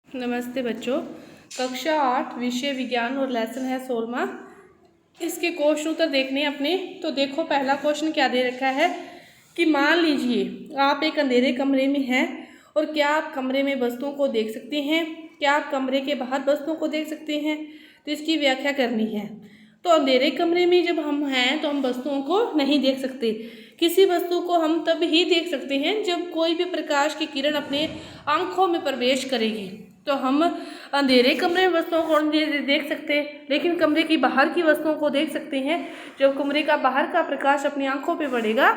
नमस्ते बच्चों। कक्षा 8 विषय विज्ञान और लेसन है 16वां। इसके क्वेश्चन उत्तर देखने अपने। तो देखो पहला क्वेश्चन क्या दे रखा है कि मान लीजिए आप एक अंधेरे कमरे में हैं और क्या आप कमरे में वस्तुओं को देख सकते हैं, क्या आप कमरे के बाहर वस्तुओं को देख सकते हैं। तो इसकी व्याख्या करनी है। तो अंधेरे कमरे में जब हम हैं तो हम वस्तुओं को नहीं देख सकते। किसी वस्तु को हम तब ही देख सकते हैं जब कोई भी प्रकाश की किरण अपने आंखों में प्रवेश करेगी। तो हम अंधेरे कमरे में वस्तुओं को नहीं देख सकते, लेकिन कमरे की बाहर की वस्तुओं को देख सकते हैं। जब कमरे का बाहर का प्रकाश अपनी आंखों पे पड़ेगा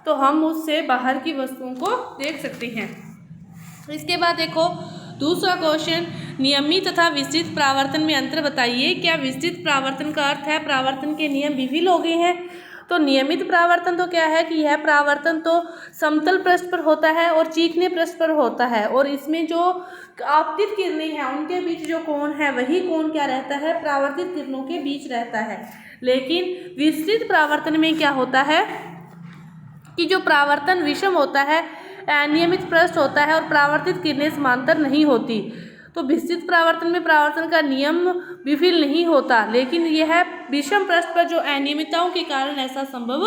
तो हम उससे बाहर की वस्तुओं को देख सकते हैं। इसके बाद देखो दूसरा क्वेश्चन, नियमित तथा विस्तृत परावर्तन में अंतर बताइए। क्या विस्तृत परावर्तन का अर्थ है परावर्तन के नियम विभिन्न हो गए हैं। तो नियमित परावर्तन तो क्या है कि यह परावर्तन तो समतल पृष्ठ पर होता है और चीकने पृष्ठ पर होता है, और इसमें जो आपतित किरणें हैं उनके बीच जो कोण है वही कोण क्या रहता है, परावर्तित किरणों के बीच रहता है। लेकिन विस्तृत परावर्तन में क्या होता है कि जो परावर्तन विषम होता है, अनियमित पृष्ठ होता है और परावर्तित किरणें समांतर नहीं होती। तो विस्तृत परावर्तन में परावर्तन का नियम विफल नहीं होता, लेकिन यह विषम पृष्ठ पर जो अनियमितताओं के कारण ऐसा संभव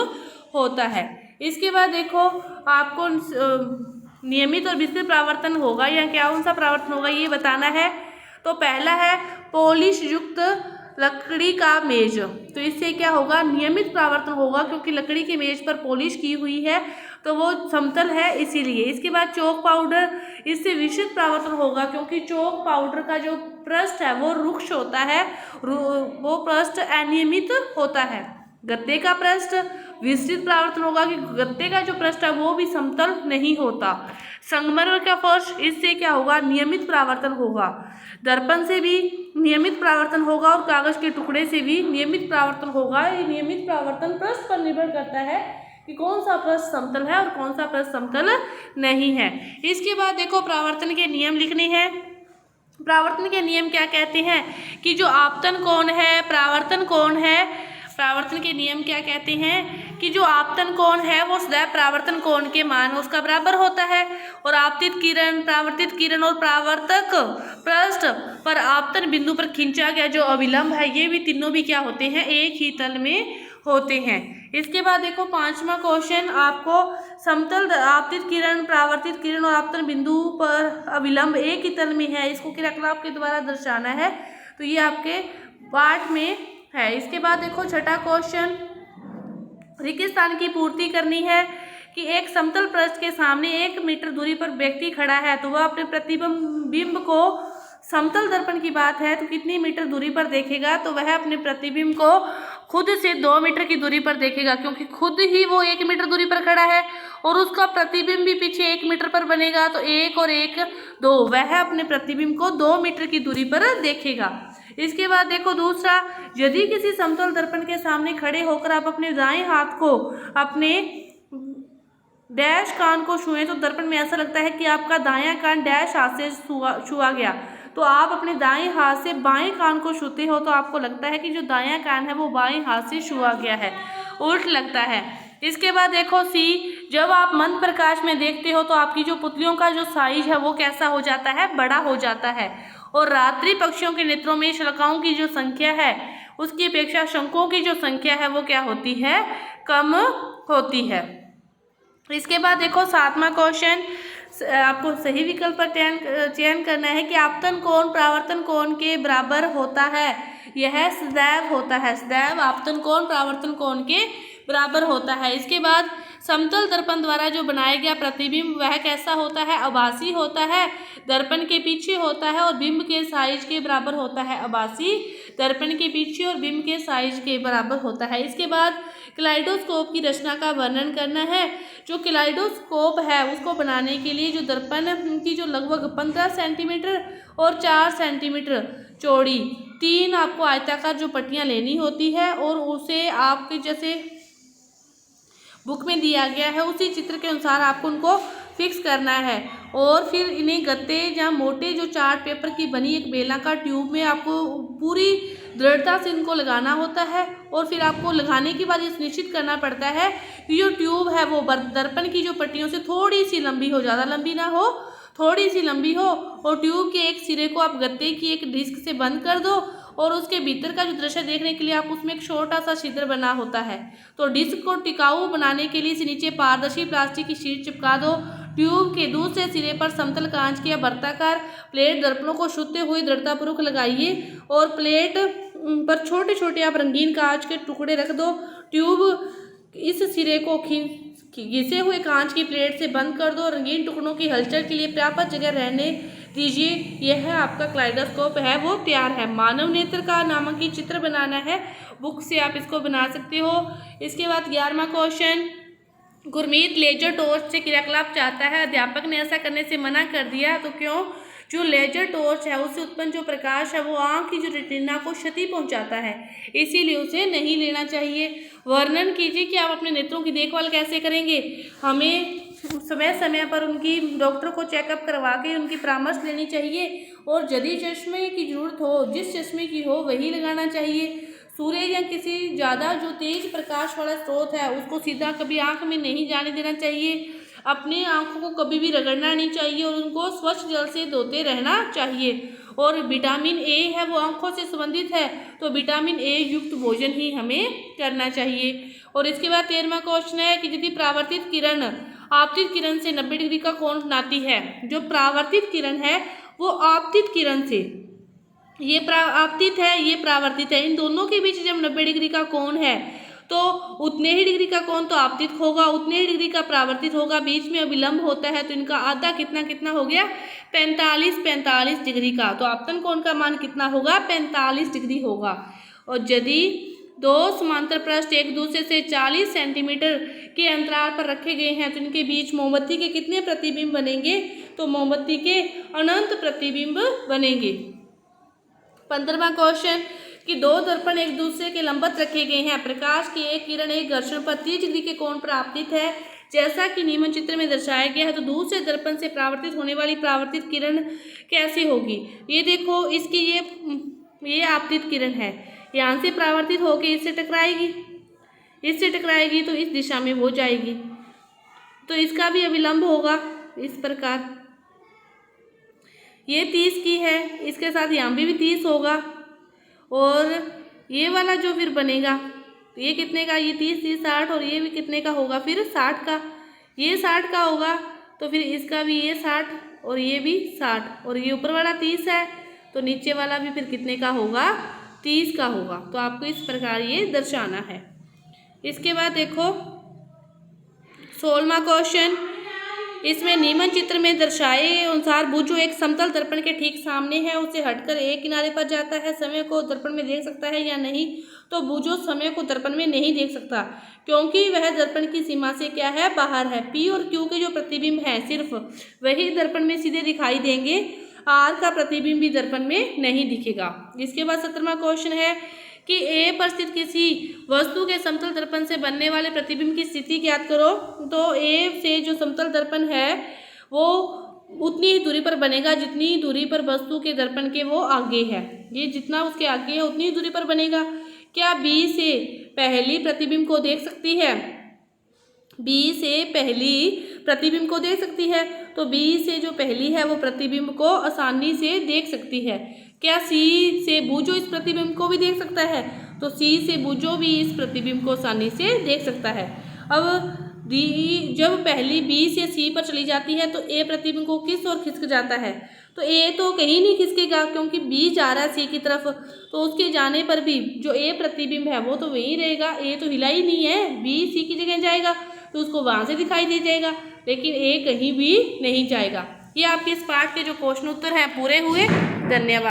होता है। इसके बाद देखो आपको नियमित और विस्तृत परावर्तन होगा या क्या कौन सा परावर्तन होगा ये बताना है। तो पहला है पॉलिश युक्त लकड़ी का मेज। तो इससे क्या होगा, नियमित परावर्तन होगा क्योंकि लकड़ी के मेज पर पॉलिश की हुई है तो वो समतल है इसीलिए। इसके बाद चौक पाउडर, इससे विस्तृत परावर्तन होगा क्योंकि चौक पाउडर का जो पृष्ठ है वो रुक्ष होता है, वो पृष्ठ अनियमित होता है। गत्ते का पृष्ठ विस्तृत परावर्तन होगा कि गत्ते का जो पृष्ठ है वो भी समतल नहीं होता। संगमरमर का फर्श, इससे क्या होगा, नियमित परावर्तन होगा। दर्पण से भी नियमित परावर्तन होगा और कागज के टुकड़े से भी नियमित परावर्तन होगा। ये नियमित परावर्तन पृष्ठ पर निर्भर करता है कि कौन सा पृष्ठ समतल है और कौन सा पृष्ठ समतल नहीं है। इसके बाद देखो परावर्तन के नियम लिखने हैं। परावर्तन के नियम क्या कहते हैं कि जो आपतन कोण है, परावर्तन कोण है, परावर्तन के नियम क्या कहते हैं कि जो आपतन कोण है वो सदैव परावर्तन कोण के मान उसका बराबर होता है, और आपतित किरण, परावर्तित किरण और परावर्तक पृष्ठ पर आपतन बिंदु पर खींचा गया जो अविलंब है, ये भी तीनों भी क्या होते हैं, एक ही तल में होते हैं। इसके बाद देखो पांचवा क्वेश्चन, आपको समतल आपतित किरण, परावर्तित किरण और आपतन बिंदु पर अविलंब एक ही तल में है, इसको क्रियाकलाप के द्वारा दर्शाना है। तो ये आपके पाठ में है। इसके बाद देखो छठा क्वेश्चन, रिक्त स्थान की पूर्ति करनी है कि एक समतल पृष्ठ के सामने 1 मीटर दूरी पर व्यक्ति खड़ा है तो वह अपने प्रतिबिंब को, समतल दर्पण की बात है तो कितनी मीटर दूरी पर देखेगा, तो वह अपने प्रतिबिंब को खुद से 2 मीटर की दूरी पर देखेगा क्योंकि खुद ही वो 1 मीटर दूरी पर खड़ा है और उसका प्रतिबिंब भी पीछे 1 मीटर पर बनेगा, तो 1 और 1 2, वह अपने प्रतिबिंब को 2 मीटर की दूरी पर देखेगा। इसके बाद देखो दूसरा, यदि किसी समतल दर्पण के सामने खड़े होकर आप अपने दाएं हाथ को अपने डैश कान को छुएं तो दर्पण में ऐसा लगता है कि आपका दायां कान डैश हाथ से छुआ गया। तो आप अपने दाएं हाथ से बाएं कान को छूते हो तो आपको लगता है कि जो दायां कान है वो बाएं हाथ से छुआ गया है, उल्ट लगता है। इसके बाद देखो सी, जब आप मंद प्रकाश में देखते हो तो आपकी जो पुतलियों का जो साइज है वो कैसा हो जाता है, बड़ा हो जाता है, और रात्रि पक्षियों के नेत्रों में शलाकाओं की जो संख्या है उसकी अपेक्षा शंकुओं की जो संख्या है वो क्या होती है, कम होती है। इसके बाद देखो सातवां क्वेश्चन, आपको सही विकल्प पर चयन करना है कि आपतन कोण परावर्तन कोण के बराबर होता है। यह सदैव होता है, सदैव आपतन कोण परावर्तन कोण के बराबर होता है। इसके बाद समतल दर्पण द्वारा जो बनाया गया प्रतिबिंब वह कैसा होता है, आभासी होता है, दर्पण के पीछे होता है और बिंब के साइज के बराबर होता है। आभासी दर्पण के पीछे और बिंब के साइज के बराबर होता है। इसके बाद कैलेडोस्कोप की रचना का वर्णन करना है। जो कैलेडोस्कोप है उसको बनाने के लिए जो दर्पण की जो लगभग 15 सेंटीमीटर और 4 सेंटीमीटर चौड़ी 3 आपको आयताकार जो पट्टियाँ लेनी होती है और उसे आपके जैसे बुक में दिया गया है उसी चित्र के अनुसार आपको उनको फिक्स करना है, और फिर इन्हें गत्ते या मोटे जो चार्ट पेपर की बनी एक बेलनाकार ट्यूब में आपको पूरी दृढ़ता से इनको लगाना होता है। और फिर आपको लगाने के बाद ये सुनिश्चित करना पड़ता है कि जो ट्यूब है वो दर्पण की जो पट्टियों से थोड़ी सी लंबी हो, ज़्यादा लंबी ना हो, थोड़ी सी लंबी हो और ट्यूब के एक सिरे को आप गत्ते की एक डिस्क से बंद कर दो और उसके भीतर का जो दृश्य देखने के लिए आप उसमें एक छोटा सा छिद्र बना होता है। तो डिस्क को टिकाऊ बनाने के लिए इसे नीचे पारदर्शी प्लास्टिक की शीट चिपका दो। ट्यूब के दूसरे सिरे पर समतल कांच की या वर्ताकार प्लेट दर्पणों को छूते हुए दृढ़तापूर्वक लगाइए और प्लेट पर छोटे छोटे आप रंगीन कांच के टुकड़े रख दो। ट्यूब इस सिरे को घिसे हुए कांच की प्लेट से बंद कर दो। रंगीन टुकड़ों की हलचल के लिए पर्याप्त जगह रहने दीजिए। यह आपका कलाइडोस्कोप है वो तैयार है। मानव नेत्र का नामांकित चित्र बनाना है, बुक से आप इसको बना सकते हो। इसके बाद 11वां क्वेश्चन, गुरमीत लेजर टॉर्च से क्रियाकलाप चाहता है, अध्यापक ने ऐसा करने से मना कर दिया, तो क्यों? जो लेजर टॉर्च है उससे उत्पन्न जो प्रकाश है वो आँख की जो रेटिना को क्षति पहुंचाता है, इसीलिए उसे नहीं लेना चाहिए। वर्णन कीजिए कि आप अपने नेत्रों की देखभाल कैसे करेंगे। हमें समय समय पर उनकी डॉक्टर को चेकअप करवा के उनकी परामर्श लेनी चाहिए और यदि चश्मे की जरूरत हो, जिस चश्मे की हो वही लगाना चाहिए। सूर्य या किसी ज़्यादा जो तेज प्रकाश वाला स्रोत है उसको सीधा कभी आँख में नहीं जाने देना चाहिए। अपनी आँखों को कभी भी रगड़ना नहीं चाहिए और उनको स्वच्छ जल से धोते रहना चाहिए। और विटामिन ए है वो आँखों से संबंधित है, तो विटामिन ए युक्त भोजन ही हमें करना चाहिए। और इसके बाद 13वां क्वेश्चन है कि यदि परावर्तित किरण आपतित किरण से 90 डिग्री का कोण बनाती है। जो परावर्तित किरण है वो आपतित किरण से, ये आपतित है ये परावर्तित है, इन दोनों के बीच जब 90 डिग्री का कोण है तो उतने ही डिग्री का कोण तो आपतित होगा, उतने ही डिग्री का परावर्तित होगा। बीच में अविलंब होता है तो इनका आधा कितना कितना हो गया, 45 डिग्री का। तो आपतन कोण का मान कितना होगा, 45 डिग्री होगा। और यदि दो समांतर पृष्ठ एक दूसरे से 40 सेंटीमीटर के अंतराल पर रखे गए हैं तो इनके बीच मोमबत्ती के कितने प्रतिबिंब बनेंगे, तो मोमबत्ती के अनंत प्रतिबिंब बनेंगे। 15वां क्वेश्चन कि दो दर्पण एक दूसरे के लंबवत रखे गए हैं, प्रकाश की एक किरण एक घर्षण पर 30 डिग्री के कोण पर आपतित है, जैसा कि निम्न चित्र में दर्शाया गया है, तो दूसरे दर्पण से परावर्तित होने वाली परावर्तित किरण कैसी होगी। ये देखो, इसकी ये आपतित किरण है, यहाँ से परावर्तित होकर इससे टकराएगी तो इस दिशा में वो जाएगी, तो इसका भी अविलंब होगा इस प्रकार। ये 30 की है, इसके साथ यहाँ भी 30 होगा। और ये वाला जो फिर बनेगा ये कितने का, ये 30 60 और ये भी कितने का होगा फिर 60 का, ये 60 का होगा। तो फिर इसका भी ये 60 और ये भी 60 और ये ऊपर वाला 30 है तो नीचे वाला भी फिर कितने का होगा, 30 का होगा। तो आपको इस प्रकार ये दर्शाना है। इसके बाद देखो 16वां क्वेश्चन, इसमें निम्न चित्र में दर्शाए अनुसार बुझो एक समतल दर्पण के ठीक सामने है, उसे हटकर एक किनारे पर जाता है, समय को दर्पण में देख सकता है या नहीं, तो बुझो समय को दर्पण में नहीं देख सकता क्योंकि वह दर्पण की सीमा से क्या है, बाहर है। पी और क्यू के जो प्रतिबिंब हैं सिर्फ वही दर्पण में सीधे दिखाई देंगे, आर का प्रतिबिंब भी दर्पण में नहीं दिखेगा। इसके बाद 17वां क्वेश्चन है कि ए पर स्थित किसी वस्तु के समतल दर्पण से बनने वाले प्रतिबिंब की स्थिति ज्ञात करो। तो ए से जो समतल दर्पण है वो उतनी ही दूरी पर बनेगा जितनी दूरी पर वस्तु के दर्पण के वो आगे है, ये जितना उसके आगे है उतनी दूरी पर बनेगा। क्या बी से पहली प्रतिबिंब को देख सकती है, बी से पहली प्रतिबिंब को देख सकती है, तो बी से जो पहली है वो प्रतिबिंब को आसानी से देख सकती है। क्या सी से बूझो इस प्रतिबिंब को भी देख सकता है, तो सी से बूझो भी इस प्रतिबिंब को आसानी से देख सकता है। अब डी जब पहली बी से सी पर चली जाती है तो ए प्रतिबिंब को किस ओर खिसक जाता है, तो ए तो कहीं नहीं खिसकेगा क्योंकि बी जा रहा है सी की तरफ, तो उसके जाने पर भी जो ए प्रतिबिंब है वो तो वहीं रहेगा, ए तो हिला ही नहीं है, बी सी की जगह जाएगा तो उसको वहाँ से दिखाई दे जाएगा, लेकिन ए कहीं भी नहीं जाएगा। ये आपके इस पाठ के जो क्वेश्चन उत्तर हैं पूरे हुए। धन्यवाद।